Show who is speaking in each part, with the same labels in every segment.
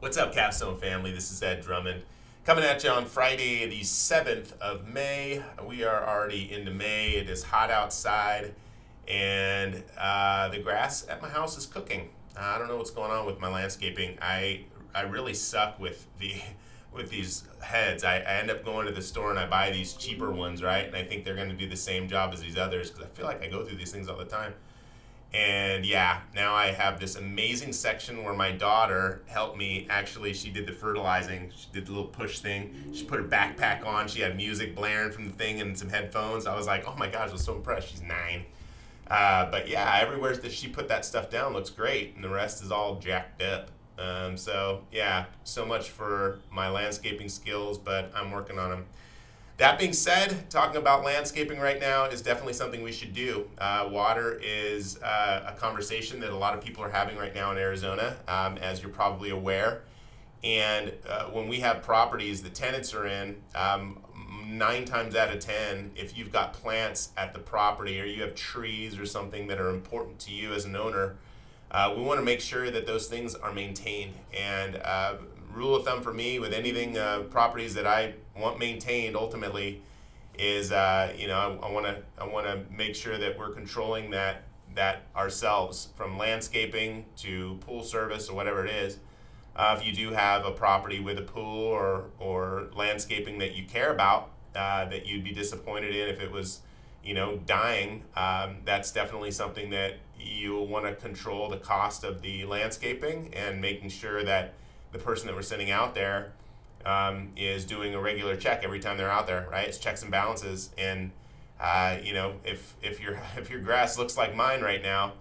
Speaker 1: What's up, Capstone family? This is Ed Drummond. Coming at you on Friday, the 7th of May. We are already into May. It is hot outside, and the grass at my house is cooking. I don't know what's going on with my landscaping. I really suck with these heads. I end up going to the store and I buy these cheaper ones, right? And I think they're going to do the same job as these others because I feel like I go through these things all the time. And yeah, now I have this amazing section where my daughter helped me. Actually, she did the fertilizing. She did the little push thing. She put her backpack on. She had music blaring from the thing and some headphones. I was like, oh my gosh, I was so impressed. She's 9. But yeah, everywhere that she put that stuff down looks great, and the rest is all jacked up. So yeah, so much for my landscaping skills, but I'm working on them. That being said, talking about landscaping right now is definitely something we should do. Water is a conversation that a lot of people are having right now in Arizona, as you're probably aware. And when we have properties the tenants are in, 9 times out of 10, if you've got plants at the property or you have trees or something that are important to you as an owner, we want to make sure that those things are maintained. And rule of thumb for me with anything properties that I want maintained ultimately is I want to make sure that we're controlling that ourselves, from landscaping to pool service or whatever it is. If you do have a property with a pool or landscaping that you care about, that you'd be disappointed in if it was dying, that's definitely something that you'll want to control the cost of the landscaping and making sure that the person that we're sending out there is doing a regular check every time they're out there, right? It's checks and balances. And if your grass looks like mine right now,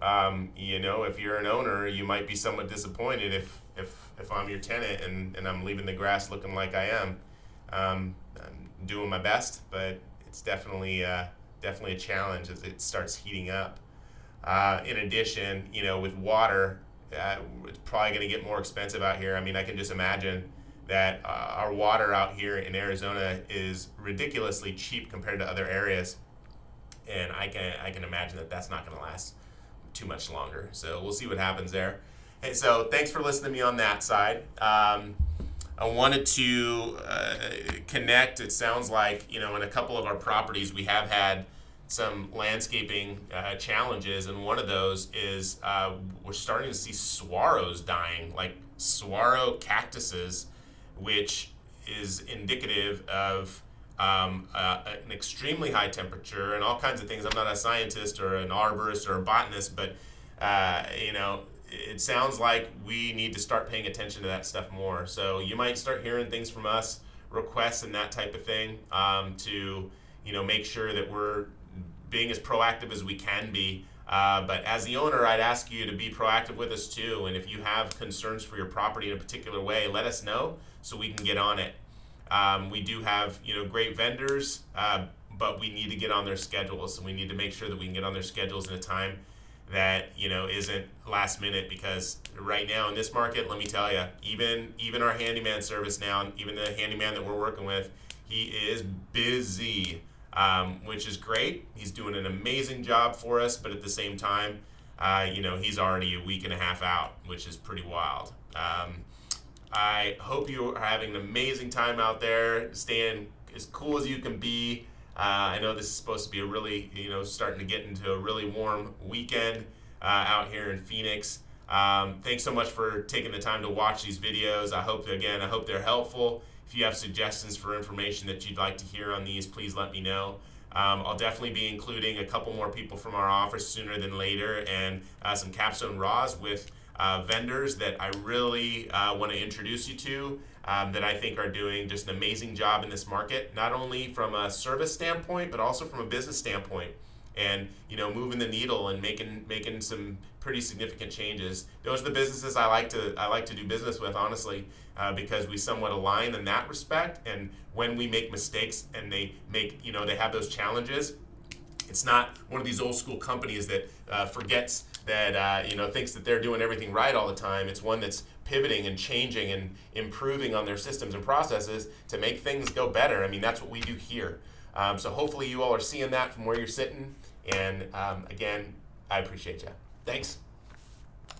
Speaker 1: if you're an owner, you might be somewhat disappointed if I'm your tenant and I'm leaving the grass looking like I am. I'm doing my best, but it's definitely a challenge as it starts heating up. In addition, with water, it's probably going to get more expensive out here. I mean, I can just imagine that our water out here in Arizona is ridiculously cheap compared to other areas, and I can imagine that that's not going to last too much longer. So we'll see what happens there. Hey, so thanks for listening to me on that side. I wanted to connect. It sounds like in a couple of our properties we have had some landscaping challenges, and one of those is we're starting to see saguaros dying, like saguaro cactuses, which is indicative of an extremely high temperature and all kinds of things. I'm not a scientist or an arborist or a botanist, but it sounds like we need to start paying attention to that stuff more. So you might start hearing things from us, requests and that type of thing, to make sure that we're being as proactive as we can be. But as the owner, I'd ask you to be proactive with us too. And if you have concerns for your property in a particular way, let us know so we can get on it. We do have great vendors, but we need to get on their schedules, and we need to make sure that we can get on their schedules in a time that isn't last minute, because right now in this market, let me tell you, even our handyman service now, even the handyman that we're working with, he is busy. Which is great. He's doing an amazing job for us, but at the same time, he's already a week and a half out, which is pretty wild. I hope you are having an amazing time out there, staying as cool as you can be. I know this is supposed to be a really, starting to get into a really warm weekend out here in Phoenix. Thanks so much for taking the time to watch these videos. I hope they're helpful. If you have suggestions for information that you'd like to hear on these, please let me know. I'll definitely be including a couple more people from our office sooner than later, and some Capstone Raws with vendors that I really want to introduce you to, that I think are doing just an amazing job in this market, not only from a service standpoint, but also from a business standpoint. And moving the needle and making some pretty significant changes. Those are the businesses I like to do business with, honestly, because we somewhat align in that respect. And when we make mistakes and they have those challenges, it's not one of these old school companies that forgets that thinks that they're doing everything right all the time. It's one that's pivoting and changing and improving on their systems and processes to make things go better. I mean, that's what we do here. So hopefully you all are seeing that from where you're sitting. And again, I appreciate you. Thanks.